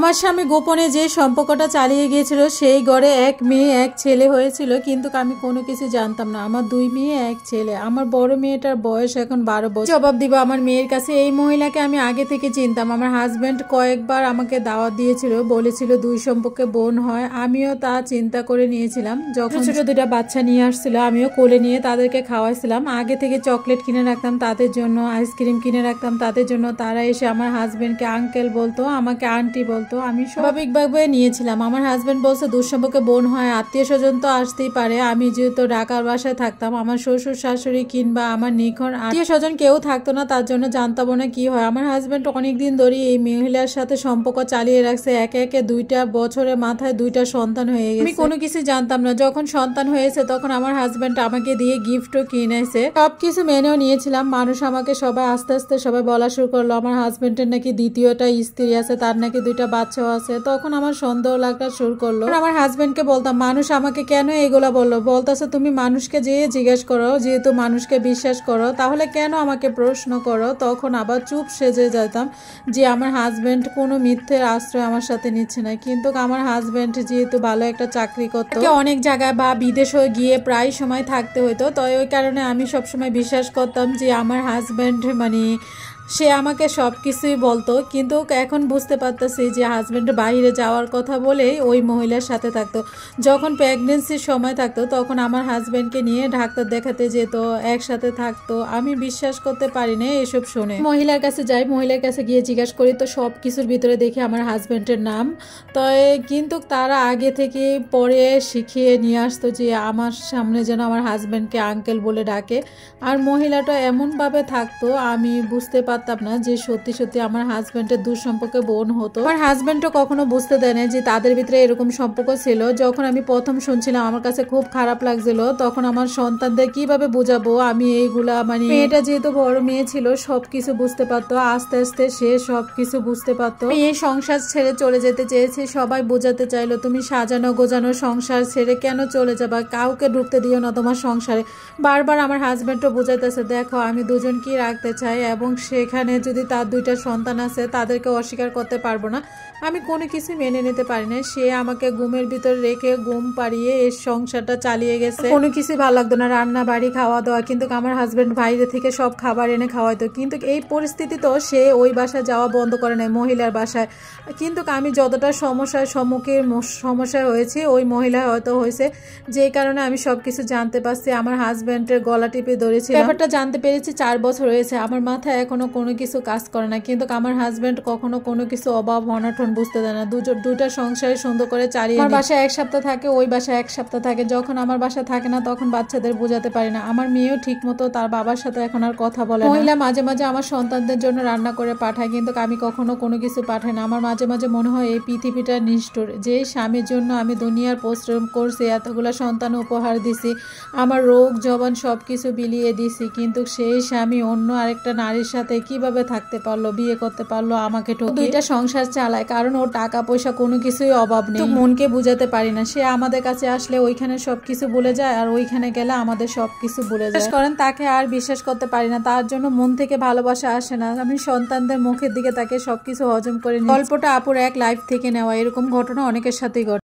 আমার স্বামী গোপনে যে সম্পর্কটা চালিয়ে গিয়েছিল সেই ঘরে এক মেয়ে এক ছেলে হয়েছিল, কিন্তু আমি কোনো কিছু জানতাম না। আমার 2 মেয়ে 1 ছেলে। আমার বড় মেয়েটার বয়স এখন 12 বছর। জবাব দিব আমার মেয়ের কাছে। এই মহিলাকে আমি আগে থেকে চিনতাম। আমার হাজবেন্ড কয়েকবার আমাকে দাওয়াত দিয়েছিল, বলেছিল 2 সম্পর্কে বোন হয়। আমিও তা চিন্তা করে নিয়েছিলাম। যখন ছোট 2টা বাচ্চা নিয়ে আসছিল আমিও কোলে নিয়ে তাদেরকে খাওয়াইছিলাম। আগে থেকে চকলেট কিনে রাখতাম তাদের জন্য, আইসক্রিম কিনে রাখতাম তাদের জন্য। তারা এসে আমার হাজবেন্ডকে আঙ্কেল বলতো, আমাকে আন্টি বলতো। আমি স্বাভাবিকভাবে নিয়েছিলাম। আমার হাজবেন্ড বলছে 2 সম্পর্কে বোন হয়, আত্মীয় স্বজন তো আসতেই পারে। আমি যেহেতু ঢাকার বাসায় থাকতাম, আমার শ্বশুর শাশুড়ি কিংবা আমার নিখর আত্মীয় স্বজন কেউ থাকতো না, তার জন্য জানতাম না কি হয়। আমার হাজবেন্ড অনেকদিন ধরে এই মহিলার সাথে সম্পর্ক চালিয়ে রাখছে। একে একে 2টা বছরের মাথায় 2টা সন্তান হয়ে গেছে। আমি কোনো কিছু জানতাম না। যখন সন্তান হয়েছে তখন আমার হাজবেন্ড আমাকে দিয়ে গিফটও কিনেছে। সবকিছু মেনেও নিয়েছিলাম। মানুষ আমাকে সবাই আস্তে আস্তে সবাই বলা শুরু করলো আমার হাজবেন্ডের নাকি দ্বিতীয়টা স্ত্রী আছে, তার নাকি 2টা বাচ্চাও আছে। তখন আমার সন্দেহ লাগা শুরু করলো। আমার হাজবেন্ডকে বলতাম মানুষ আমাকে কেন এগুলা বললো, বলতেছে তুমি মানুষকে যেয়ে জিজ্ঞেস করো, যেহেতু মানুষকে বিশ্বাস করো তাহলে কেন আমাকে প্রশ্ন করো। তখন আবার চুপ সেজে যেতাম যে আমার হাজবেন্ড কোনো মিথ্যের আশ্রয় আমার সাথে নিচ্ছে না। কিন্তু আমার হাজবেন্ড যেহেতু ভালো একটা চাকরি করতো, অনেক জায়গায় বা বিদেশে গিয়ে প্রায় সময় থাকতে হতো, তো ওই কারণে আমি সবসময় বিশ্বাস করতাম যে আমার হাজবেন্ড সে আমাকে সব কিছুই বলতো। কিন্তু এখন বুঝতে পারতেছি যে হাজবেন্ড বাইরে যাওয়ার কথা বলে ওই মহিলার সাথে থাকতো। যখন প্রেগনেন্সির সময় থাকতো তখন আমার হাজবেন্ডকে নিয়ে ডাক্তার দেখাতে যেত, একসাথে থাকতো। আমি বিশ্বাস করতে পারি না এসব শুনে। মহিলার কাছে যাই, মহিলার কাছে গিয়ে জিজ্ঞাসা করি, তো সব কিছুর ভিতরে দেখি আমার হাজবেন্ডের নাম। তো কিন্তু তারা আগে থেকে পরে শিখিয়ে নিয়ে আসতো যে আমার সামনে যেন আমার হাজবেন্ডকে আঙ্কেল বলে ডাকে। আর মহিলাটা এমনভাবে থাকতো আমি বুঝতে পারতাম না যে সত্যি সত্যি আমার হাজবেন্ডের 2 সম্পর্কে বোন হতো। আমার হাজবেন্ডও কখনো বুঝতে দেয় না যে তাদের ভিতরে এরকম সম্পর্ক ছিল। যখন আমি প্রথম শুনছিলাম আমার কাছে খুব খারাপ লাগছিল। তখন আমার সন্তানদের কিভাবে বোঝাবো আমি এইগুলা, মেয়েটা যেহেতু বড় মেয়ে ছিল সবকিছু বুঝতে পারতো। আস্তে আস্তে সে সবকিছু বুঝতে পারতো। এই সংসার ছেড়ে চলে যেতে চেয়েছি, সবাই বোঝাতে চাইলো তুমি সাজানো গোজানো সংসার ছেড়ে কেন চলে যাবা, কাউকে ঢুকতে দিও না তোমার সংসারে। বারবার আমার হাজবেন্ডও বোঝাইতেছে দেখো আমি দুজনকেই রাখতে চাই, এবং সেখানে যদি তার 2টা সন্তান আছে তাদেরকে অস্বীকার করতে পারবো না। আমি কোনো কিছু মেনে নিতে পারি না। সে আমাকে ঘুমের ভিতরে রেখে ঘুম পাড়িয়ে এই সংসারটা চালিয়ে গেছে। কোনো কিছু ভালো লাগতো না, রান্না বাড়ি খাওয়া দাওয়া। কিন্তু আমার হাজবেন্ড বাইরে থেকে সব খাবার এনে খাওয়াইতো। কিন্তু এই পরিস্থিতি তো সে ওই বাসায় যাওয়া বন্ধ করে নেয়, মহিলার বাসায়। কিন্তু আমি যতটা সমস্যায় হয়েছি ওই মহিলা হয়তো হয়েছে, যে কারণে আমি সবকিছু জানতে পারছি। আমার হাজবেন্ডের গলা টিপে ধরেছি, ব্যাপারটা জানতে পেরেছি 4 বছর হয়েছে। আমার মাথায় এখনো কোনো কিছু কাজ করে না। কিন্তু আমার হাজবেন্ড কখনো কোনো কিছু অভাব অনটন বুঝতে দেয় না। 2টা সংসারে সুন্দর করে চালিয়ে। আমার বাসায় 1 সপ্তাহ থাকে, ওই বাসায় 1 সপ্তাহ থাকে। যখন আমার বাসায় থাকে না তখন বাচ্চাদের বোঝাতে পারি না। আমার মেয়েও ঠিক মতো তার বাবার সাথে এখন আর কথা বলে না। মহিলা মাঝে মাঝে আমার সন্তানদের জন্য রান্না করে পাঠায়, কিন্তু আমি কখনো কোনো কিছু পাঠাই না। আমার মাঝে মাঝে মনে হয় এই পৃথিবীটা নিষ্ঠুর, যে স্বামীর জন্য আমি দুনিয়ার পরিশ্রম করছি, এতগুলা সন্তান উপহার দিছি, আমার রোগ জবান সবকিছু বিলিয়ে দিছি, কিন্তু সেই স্বামী অন্য আরেকটা নারীর সাথে কিভাবে থাকতে পারলো, বিয়ে করতে পারলো আমাকে ঠকিয়ে। 2টা সংসার চালায় কারণ ওর টাকা পয়সা কোনো কিছুই অভাব নেই। মনকে বুঝাতে পারি না। সে আমাদের কাছে আসলে ওইখানে সবকিছু ভুলে যায়, আর ওইখানে গেলে আমাদের সবকিছু ভুলে যায়। করেন তাকে আর বিশ্বাস করতে পারি না। তার জন্য মন থেকে ভালোবাসা আসে না। আমি সন্তানদের মুখের দিকে তাকে সবকিছু হজম করে নিই। গল্পটা আপুর এক লাইফ থেকে নেওয়া, এরকম ঘটনা অনেকের সাথেই ঘটে।